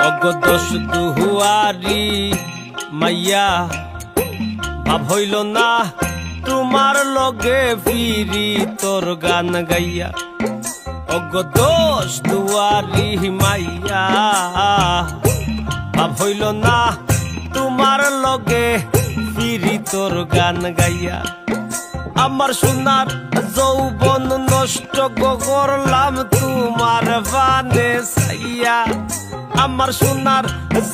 অগদোষ দুহুয়ারি মাইয়া ভাব হইল না তোমার লগে ফিরি তোর গান গাইয়া। অগদোষ দুয়ারি মাইয়া ভাব হইল না তোমার লগে ফিরি তোর গান গাইয়া। আমার সোনার যৌবন নষ্ট করলাম তোমার বানে চাইয়া। আমার সোনার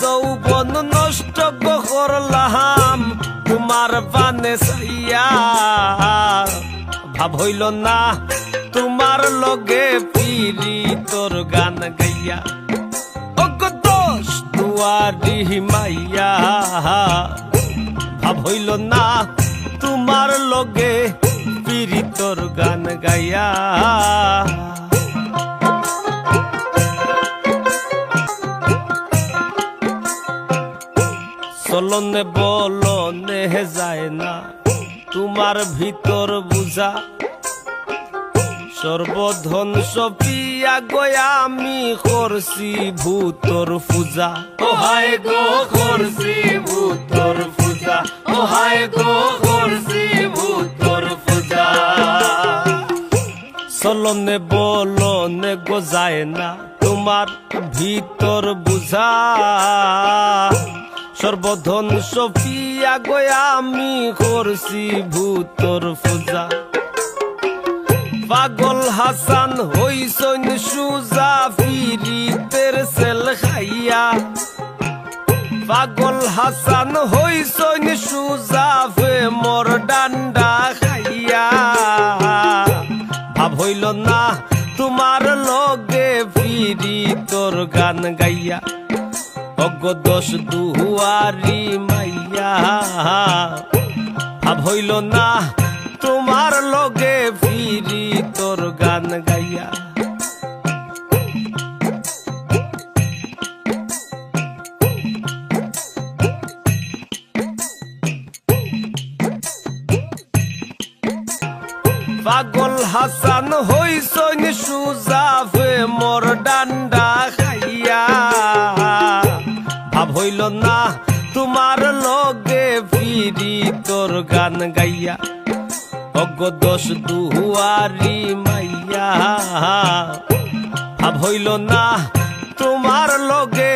যৌবন নষ্ট করলাম তোমার বানে চাইয়া। ভাব হইল না তোমার লগে ফিরি তোর গান গাইয়া। অগদোষ দুয়ারি মাইয়া ভাব হইল না তোমার লগে ফিরি তোর গান গাইয়া। চলনে বলনে যায় না তোমার ভিতর বুঝা। সর্বধন সপিয়া গয়া আমি করছি ভূতর পূজা। ও হায় গো করছি ভূতর পূজা, ও হায় গো করছি ভূতর পূজা। চলনে বলনে গো যায় না তোমার ভিতর বুঝা। সর্বধন সপিয়া গয়া আমি করছি ভূতর পূজা। পাগল হাসান হইসন সুজা ফিরিতের সেল খাইয়া। পাগল হাসান হইসন সুজা ফে মোর ডান্ডা খাইয়া। ভাব হইল না তোমার লগে ফিরি তোর গান গাইয়া। অগদোষ দুহুয়ারি মাইয়া ভাব হইল না তোমার লগে ফিরি তোর গান গাইয়া। পাগল হাসান হইসন সুজা ফে মোর ডান্ডা খাইয়া। ভাব হইল না তোমার লগে ফিরি তোর গান গাইয়া। অগদোষ দুহুয়ারি মাইয়া ভাব হইল না তোমার লগে